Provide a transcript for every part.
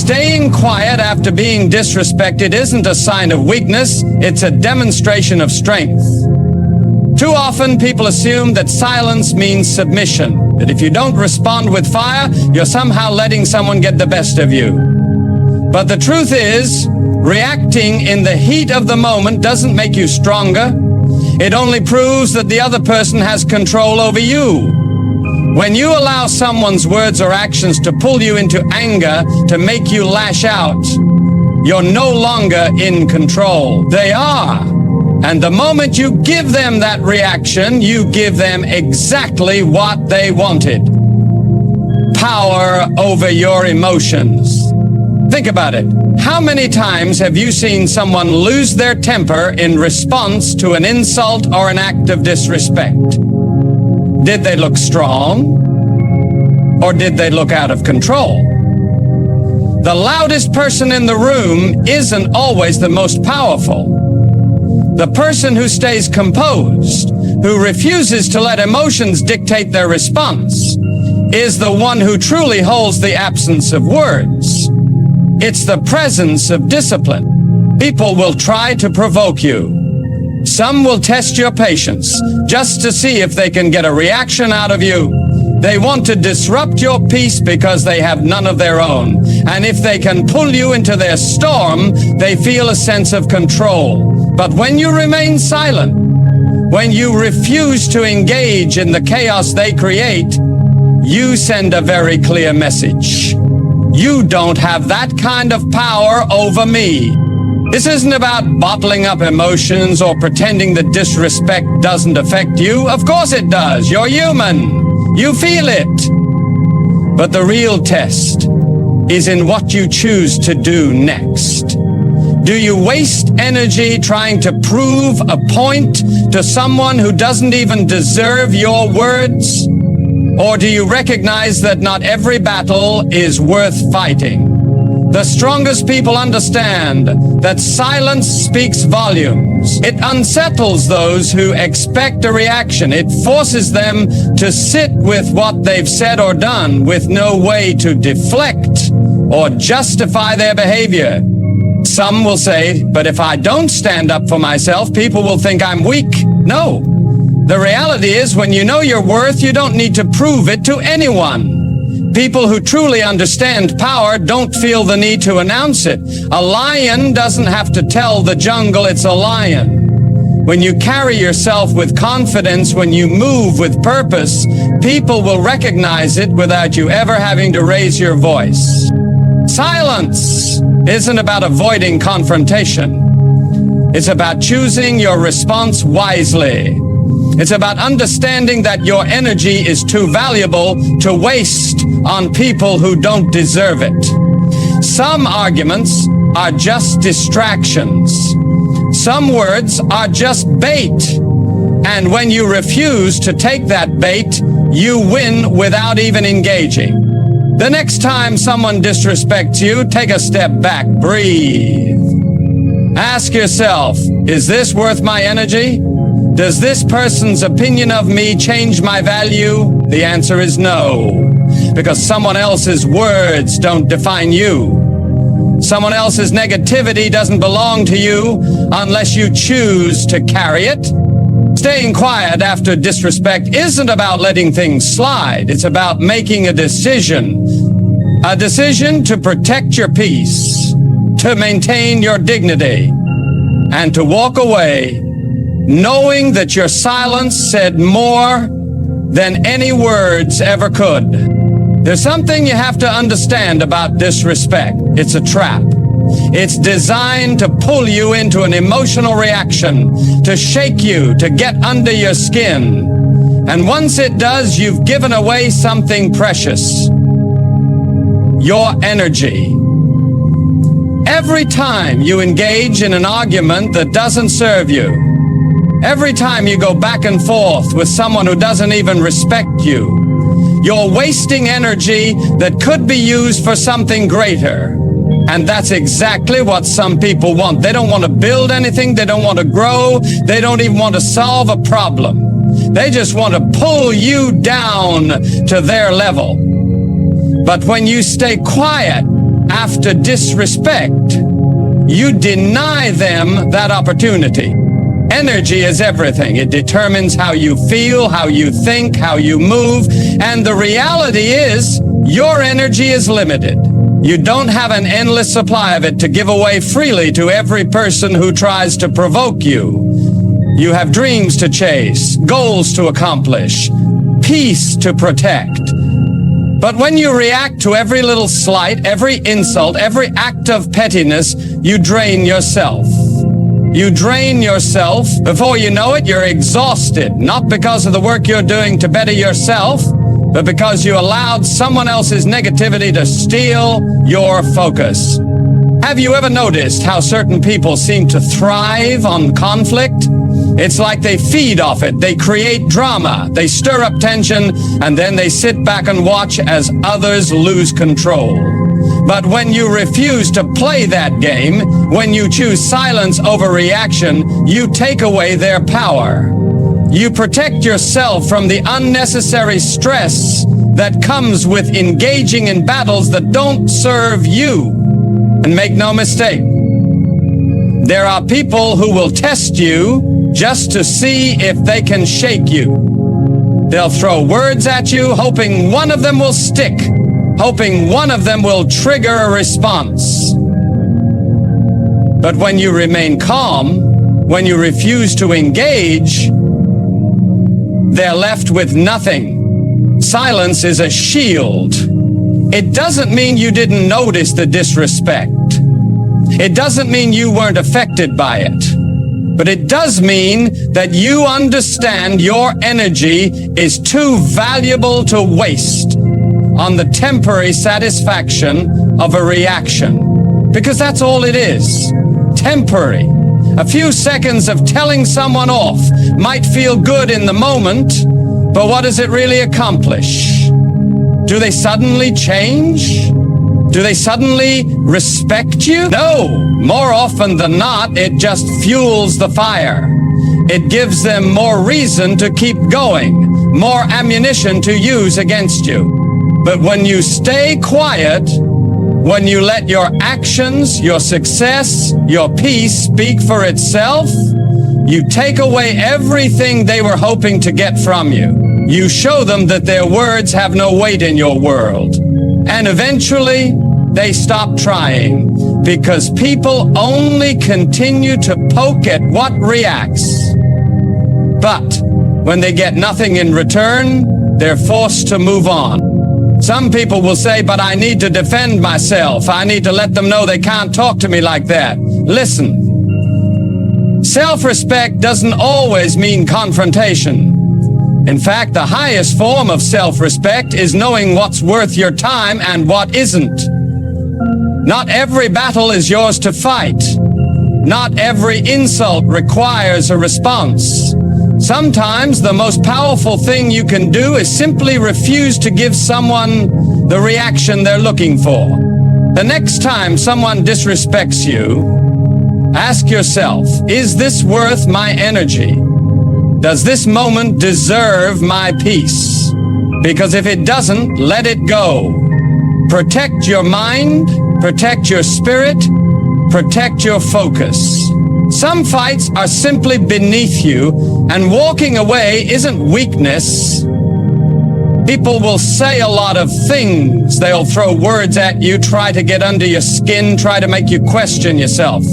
Staying quiet after being disrespected isn't a sign of weakness, it's a demonstration of strength. Too often people assume that silence means submission, that if you don't respond with fire, you're somehow letting someone get the best of you. But the truth is, reacting in the heat of the moment doesn't make you stronger. It only proves that the other person has control over you. When you allow someone's words or actions to pull you into anger, to make you lash out, you're no longer in control. They are. And the moment you give them that reaction, you give them exactly what they wanted. Power over your emotions. Think about it. How many times have you seen someone lose their temper in response to an insult or an act of disrespect? Did they look strong? Or did they look out of control? The loudest person in the room isn't always the most powerful. The person who stays composed, who refuses to let emotions dictate their response, is the one who truly holds the absence of words. It's the presence of discipline. People will try to provoke you. Some will test your patience just to see if they can get a reaction out of you. They want to disrupt your peace because they have none of their own. And if they can pull you into their storm, they feel a sense of control. But when you remain silent, when you refuse to engage in the chaos they create, you send a very clear message. You don't have that kind of power over me. This isn't about bottling up emotions or pretending that disrespect doesn't affect you. Of course it does. You're human. You feel it. But the real test is in what you choose to do next. Do you waste energy trying to prove a point to someone who doesn't even deserve your words? Or do you recognize that not every battle is worth fighting? The strongest people understand that silence speaks volumes. It unsettles those who expect a reaction. It forces them to sit with what they've said or done with no way to deflect or justify their behavior. Some will say, but if I don't stand up for myself, people will think I'm weak. No. The reality is, when you know your worth, you don't need to prove it to anyone. People who truly understand power don't feel the need to announce it. A lion doesn't have to tell the jungle it's a lion. When you carry yourself with confidence, when you move with purpose, people will recognize it without you ever having to raise your voice. Silence isn't about avoiding confrontation. It's about choosing your response wisely. It's about understanding that your energy is too valuable to waste on people who don't deserve it. Some arguments are just distractions. Some words are just bait. And when you refuse to take that bait, you win without even engaging. The next time someone disrespects you, take a step back, breathe. Ask yourself, is this worth my energy? Does this person's opinion of me change my value? The answer is no, because someone else's words don't define you. Someone else's negativity doesn't belong to you unless you choose to carry it. Staying quiet after disrespect isn't about letting things slide. It's about making a decision to protect your peace, to maintain your dignity, and to walk away knowing that your silence said more than any words ever could. There's something you have to understand about disrespect. It's a trap. It's designed to pull you into an emotional reaction, to shake you, to get under your skin. And once it does, you've given away something precious. Your energy. Every time you engage in an argument that doesn't serve you, every time you go back and forth with someone who doesn't even respect you, you're wasting energy that could be used for something greater. And that's exactly what some people want. They don't want to build anything. They don't want to grow. They don't even want to solve a problem. They just want to pull you down to their level. But when you stay quiet after disrespect, you deny them that opportunity. Energy is everything. It determines how you feel, how you think, how you move, and the reality is your energy is limited. You don't have an endless supply of it to give away freely to every person who tries to provoke you. You have dreams to chase, goals to accomplish, peace to protect. But when you react to every little slight, every insult, every act of pettiness, you drain yourself. You drain yourself. Before you know it, you're exhausted, not because of the work you're doing to better yourself, but because you allowed someone else's negativity to steal your focus. Have you ever noticed how certain people seem to thrive on conflict? It's like they feed off it. They create drama. They stir up tension, and then they sit back and watch as others lose control. But when you refuse to play that game, when you choose silence over reaction, you take away their power. You protect yourself from the unnecessary stress that comes with engaging in battles that don't serve you. And make no mistake, there are people who will test you just to see if they can shake you. They'll throw words at you, hoping one of them will stick, hoping one of them will trigger a response. But when you remain calm, when you refuse to engage, they're left with nothing. Silence is a shield. It doesn't mean you didn't notice the disrespect. It doesn't mean you weren't affected by it. But it does mean that you understand your energy is too valuable to waste on the temporary satisfaction of a reaction. Because that's all it is. Temporary. A few seconds of telling someone off might feel good in the moment, but what does it really accomplish? Do they suddenly change? Do they suddenly respect you? No. More often than not, it just fuels the fire. It gives them more reason to keep going, more ammunition to use against you. But when you stay quiet, when you let your actions, your success, your peace speak for itself, you take away everything they were hoping to get from you. You show them that their words have no weight in your world. And eventually, they stop trying because people only continue to poke at what reacts. But when they get nothing in return, they're forced to move on. Some people will say, but I need to defend myself. I need to let them know they can't talk to me like that. Listen, self-respect doesn't always mean confrontation. In fact, the highest form of self-respect is knowing what's worth your time and what isn't. Not every battle is yours to fight. Not every insult requires a response. Sometimes the most powerful thing you can do is simply refuse to give someone the reaction they're looking for. The next time someone disrespects you, ask yourself, is this worth my energy? Does this moment deserve my peace? Because if it doesn't, let it go. Protect your mind, protect your spirit, protect your focus. Some fights are simply beneath you, and walking away isn't weakness. People will say a lot of things. They'll throw words at you, try to get under your skin, try to make you question yourself.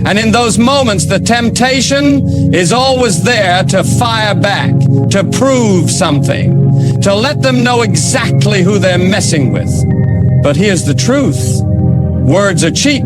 And in those moments, the temptation is always there to fire back, to prove something, to let them know exactly who they're messing with. But here's the truth. Words are cheap.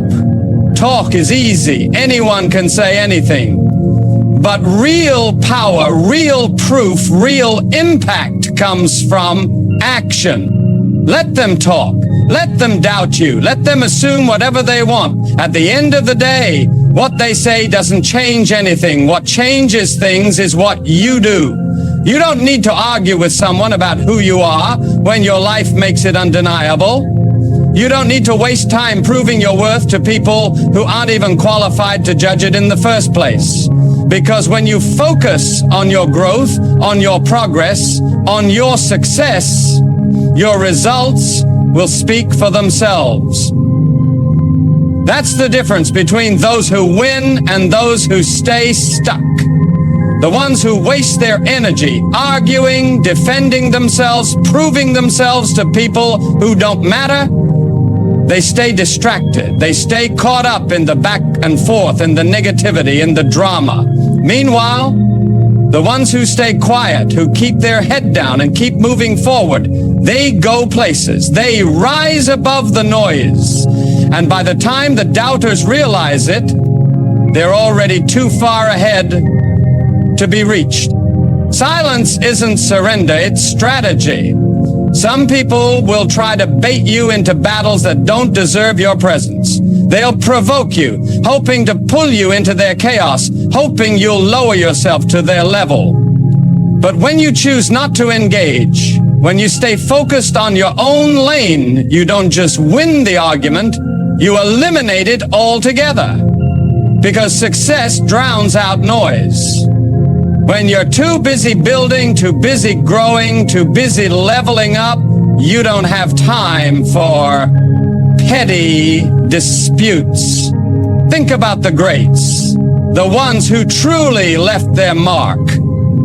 Talk is easy. Anyone can say anything. But real power, real proof, real impact comes from action. Let them talk. Let them doubt you. Let them assume whatever they want. At the end of the day, what they say doesn't change anything. What changes things is what you do. You don't need to argue with someone about who you are when your life makes it undeniable. You don't need to waste time proving your worth to people who aren't even qualified to judge it in the first place. Because when you focus on your growth, on your progress, on your success, your results will speak for themselves. That's the difference between those who win and those who stay stuck. The ones who waste their energy arguing, defending themselves, proving themselves to people who don't matter, they stay distracted. They stay caught up in the back and forth, in the negativity, in the drama. Meanwhile, the ones who stay quiet, who keep their head down and keep moving forward, they go places. They rise above the noise. And by the time the doubters realize it, they're already too far ahead to be reached. Silence isn't surrender, it's strategy. Some people will try to bait you into battles that don't deserve your presence. They'll provoke you, hoping to pull you into their chaos, hoping you'll lower yourself to their level. But when you choose not to engage, when you stay focused on your own lane, you don't just win the argument, you eliminate it altogether. Because success drowns out noise. When you're too busy building, too busy growing, too busy leveling up, you don't have time for petty disputes. Think about the greats, the ones who truly left their mark.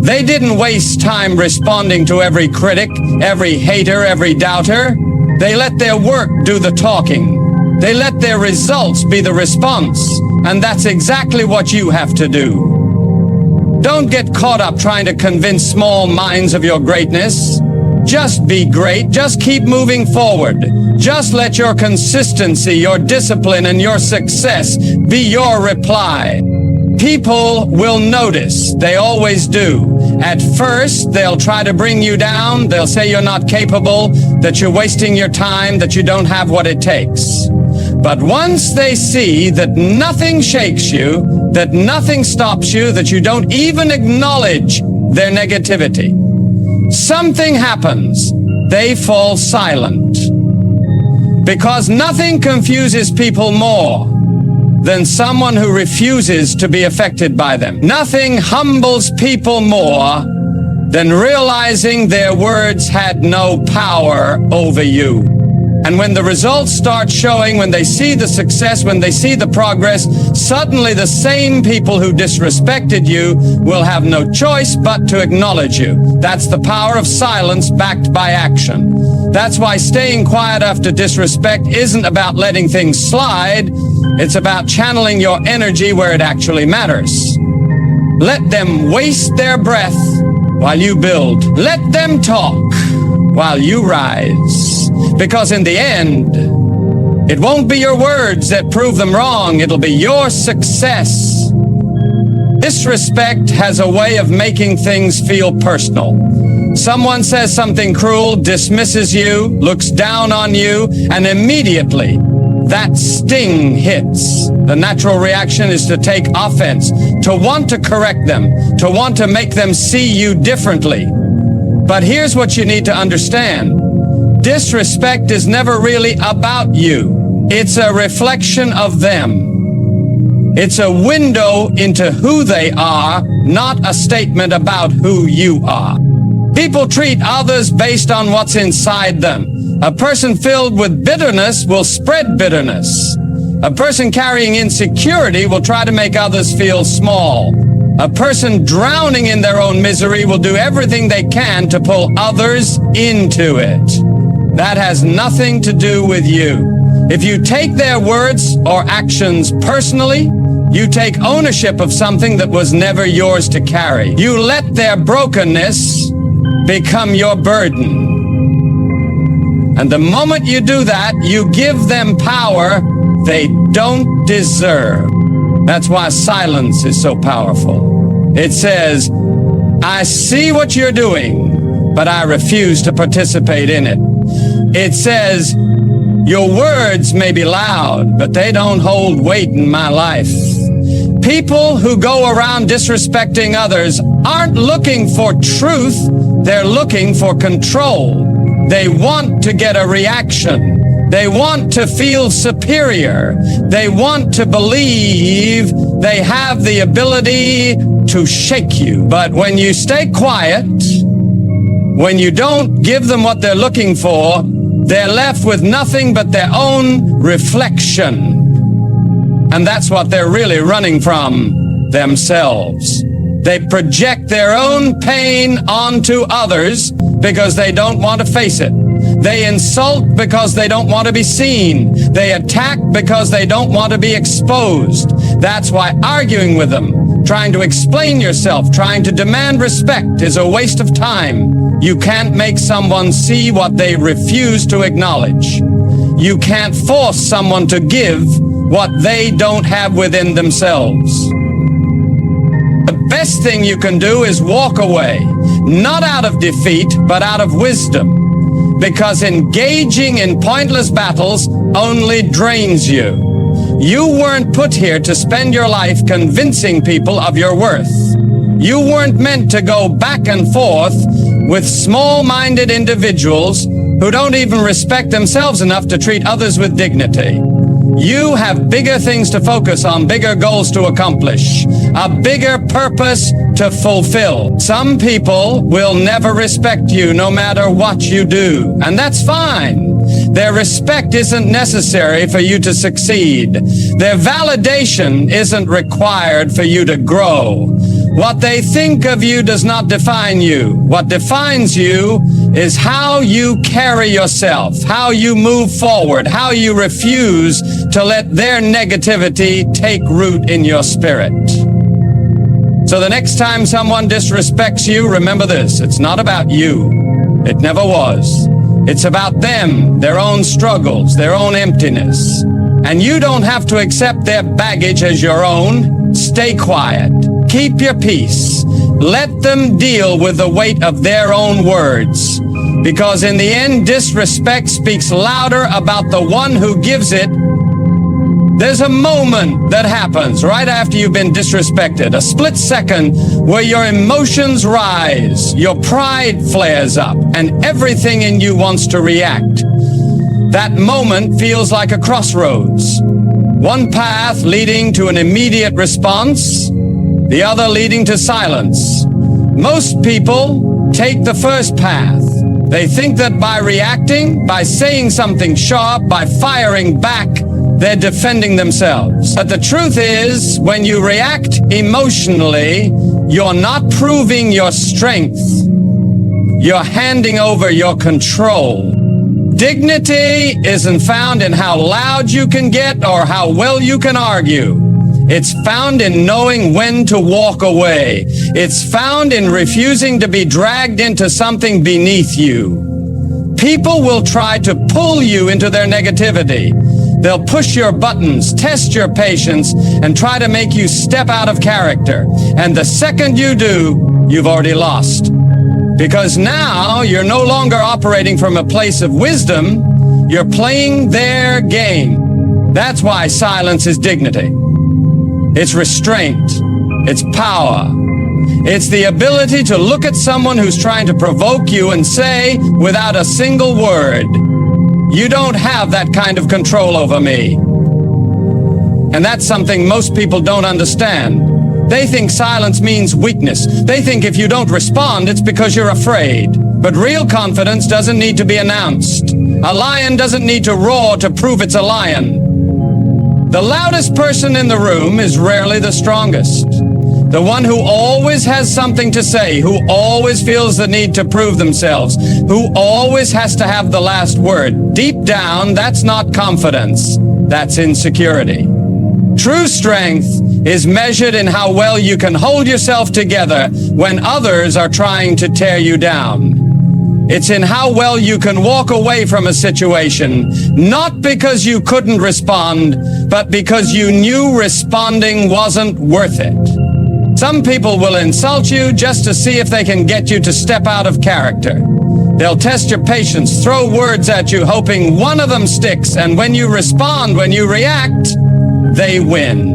They didn't waste time responding to every critic, every hater, every doubter. They let their work do the talking. They let their results be the response. And that's exactly what you have to do. Don't get caught up trying to convince small minds of your greatness. Just be great. Just keep moving forward. Just let your consistency, your discipline, and your success be your reply. People will notice. They always do. At first, they'll try to bring you down. They'll say you're not capable, that you're wasting your time, that you don't have what it takes. But once they see that nothing shakes you, that nothing stops you, that you don't even acknowledge their negativity, something happens. They fall silent. Because nothing confuses people more than someone who refuses to be affected by them. Nothing humbles people more than realizing their words had no power over you. And when the results start showing, when they see the success, when they see the progress, suddenly the same people who disrespected you will have no choice but to acknowledge you. That's the power of silence backed by action. That's why staying quiet after disrespect isn't about letting things slide. It's about channeling your energy where it actually matters. Let them waste their breath while you build. Let them talk while you rise. Because in the end, it won't be your words that prove them wrong. It'll be your success. Disrespect has a way of making things feel personal. Someone says something cruel, dismisses you, looks down on you, and immediately that sting hits. The natural reaction is to take offense, to want to correct them, to want to make them see you differently. But here's what you need to understand. Disrespect is never really about you. It's a reflection of them. It's a window into who they are, not a statement about who you are. People treat others based on what's inside them. A person filled with bitterness will spread bitterness. A person carrying insecurity will try to make others feel small. A person drowning in their own misery will do everything they can to pull others into it. That has nothing to do with you. If you take their words or actions personally, you take ownership of something that was never yours to carry. You let their brokenness become your burden. And the moment you do that, you give them power they don't deserve. That's why silence is so powerful. It says, I see what you're doing, but I refuse to participate in it. It says, your words may be loud, but they don't hold weight in my life. People who go around disrespecting others aren't looking for truth, they're looking for control. They want to get a reaction. They want to feel superior. They want to believe they have the ability to shake you. But when you stay quiet, when you don't give them what they're looking for, they're left with nothing but their own reflection. And that's what they're really running from, themselves. They project their own pain onto others because they don't want to face it. They insult because they don't want to be seen. They attack because they don't want to be exposed. That's why arguing with them, trying to explain yourself, trying to demand respect is a waste of time. You can't make someone see what they refuse to acknowledge. You can't force someone to give what they don't have within themselves. The best thing you can do is walk away, not out of defeat, but out of wisdom. Because engaging in pointless battles only drains you. You weren't put here to spend your life convincing people of your worth. You weren't meant to go back and forth with small-minded individuals who don't even respect themselves enough to treat others with dignity. You have bigger things to focus on, bigger goals to accomplish, a bigger purpose to fulfill. Some people will never respect you no matter what you do, and that's fine. Their respect isn't necessary for you to succeed. Their validation isn't required for you to grow. What they think of you does not define you. What defines you is how you carry yourself, how you move forward, how you refuse to let their negativity take root in your spirit. So the next time someone disrespects you, remember this: it's not about you. It never was. It's about them, their own struggles, their own emptiness. And you don't have to accept their baggage as your own. Stay quiet. Keep your peace. Let them deal with the weight of their own words. Because in the end, disrespect speaks louder about the one who gives it. There's a moment that happens right after you've been disrespected, a split second where your emotions rise, your pride flares up, and everything in you wants to react. That moment feels like a crossroads. One path leading to an immediate response, the other leading to silence. Most people take the first path. They think that by reacting, by saying something sharp, by firing back, they're defending themselves. But the truth is, when you react emotionally, you're not proving your strength. You're handing over your control. Dignity isn't found in how loud you can get or how well you can argue. It's found in knowing when to walk away. It's found in refusing to be dragged into something beneath you. People will try to pull you into their negativity. They'll push your buttons, test your patience, and try to make you step out of character. And the second you do, you've already lost. Because now you're no longer operating from a place of wisdom, you're playing their game. That's why silence is dignity. It's restraint. It's power. It's the ability to look at someone who's trying to provoke you and say, without a single word, "You don't have that kind of control over me." And that's something most people don't understand. They think silence means weakness. They think if you don't respond, it's because you're afraid. But real confidence doesn't need to be announced. A lion doesn't need to roar to prove it's a lion. The loudest person in the room is rarely the strongest. The one who always has something to say, who always feels the need to prove themselves, who always has to have the last word. Deep down, that's not confidence. That's insecurity. True strength is measured in how well you can hold yourself together when others are trying to tear you down. It's in how well you can walk away from a situation, not because you couldn't respond, but because you knew responding wasn't worth it. Some people will insult you just to see if they can get you to step out of character. They'll test your patience, throw words at you, hoping one of them sticks, and when you respond, when you react, they win.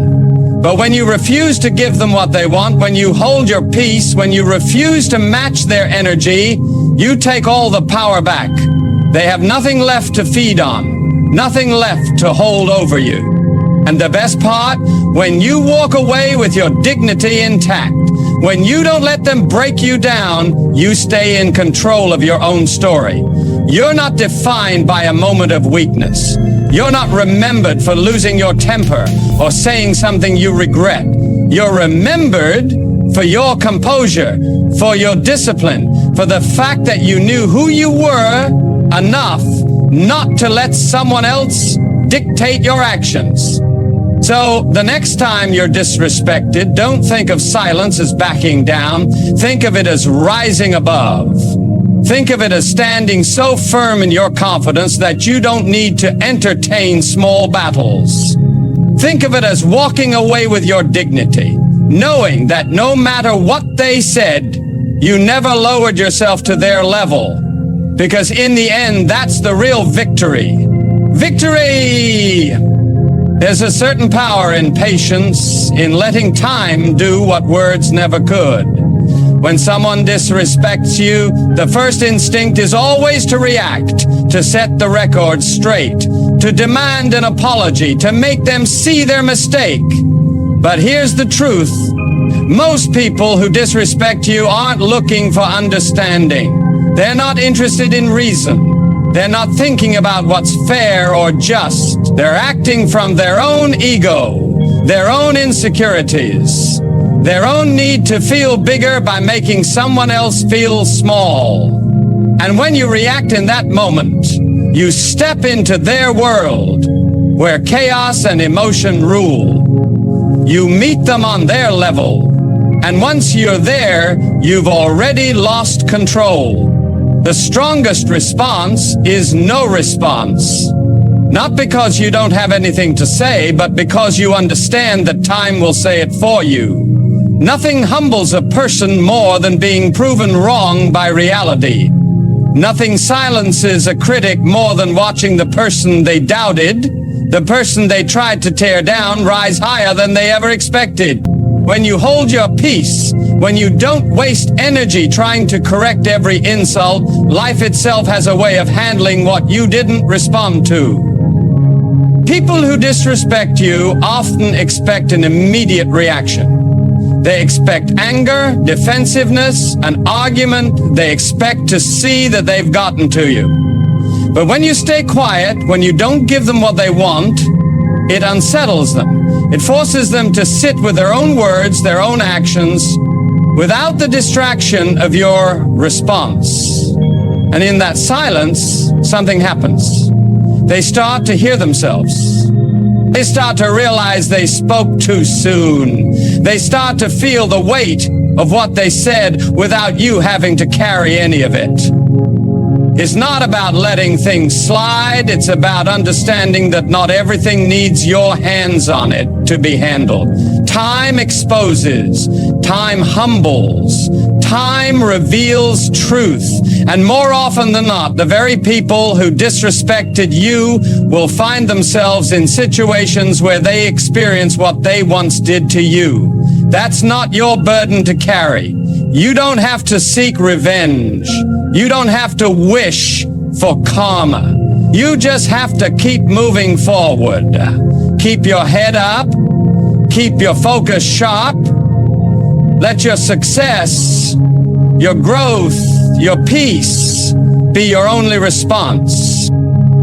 But when you refuse to give them what they want, when you hold your peace, when you refuse to match their energy, you take all the power back. They have nothing left to feed on, nothing left to hold over you. And the best part, when you walk away with your dignity intact, when you don't let them break you down, you stay in control of your own story. You're not defined by a moment of weakness. You're not remembered for losing your temper or saying something you regret. You're remembered for your composure, for your discipline, for the fact that you knew who you were enough not to let someone else dictate your actions. So the next time you're disrespected, don't think of silence as backing down. Think of it as rising above. Think of it as standing so firm in your confidence that you don't need to entertain small battles. Think of it as walking away with your dignity, knowing that no matter what they said, you never lowered yourself to their level. Because in the end, that's the real victory. Victory! There's a certain power in patience, in letting time do what words never could. When someone disrespects you, the first instinct is always to react, to set the record straight, to demand an apology, to make them see their mistake. But here's the truth. Most people who disrespect you aren't looking for understanding. They're not interested in reason. They're not thinking about what's fair or just. They're acting from their own ego, their own insecurities, their own need to feel bigger by making someone else feel small. And when you react in that moment, you step into their world where chaos and emotion rule. You meet them on their level, and once you're there, you've already lost control. The strongest response is no response. Not because you don't have anything to say, but because you understand that time will say it for you. Nothing humbles a person more than being proven wrong by reality. Nothing silences a critic more than watching the person they doubted, the person they tried to tear down, rise higher than they ever expected. When you hold your peace, when you don't waste energy trying to correct every insult, life itself has a way of handling what you didn't respond to. People who disrespect you often expect an immediate reaction. They expect anger, defensiveness, an argument. They expect to see that they've gotten to you. But when you stay quiet, when you don't give them what they want, it unsettles them. It forces them to sit with their own words, their own actions, without the distraction of your response. And in that silence, something happens. They start to hear themselves. They start to realize they spoke too soon. They start to feel the weight of what they said without you having to carry any of it. It's not about letting things slide. It's about understanding that not everything needs your hands on it to be handled. Time exposes. Time humbles. Time reveals truth. And more often than not, the very people who disrespected you will find themselves in situations where they experience what they once did to you. That's not your burden to carry. You don't have to seek revenge. You don't have to wish for karma. You just have to keep moving forward. Keep your head up. Keep your focus sharp. Let your success, your growth, your peace be your only response.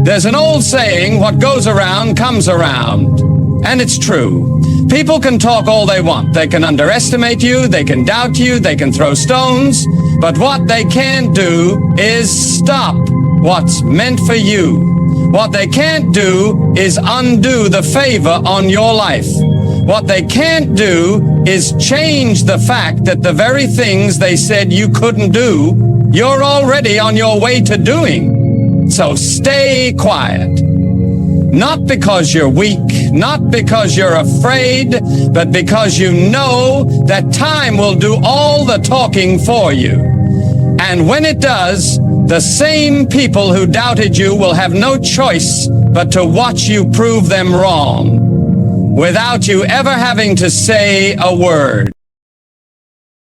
There's an old saying, what goes around comes around. And it's true. People can talk all they want. They can underestimate you, they can doubt you, they can throw stones, but what they can't do is stop what's meant for you. What they can't do is undo the favor on your life. What they can't do is change the fact that the very things they said you couldn't do, you're already on your way to doing. So stay quiet. Not because you're weak, not because you're afraid, but because you know that time will do all the talking for you. And when it does, the same people who doubted you will have no choice but to watch you prove them wrong, without you ever having to say a word.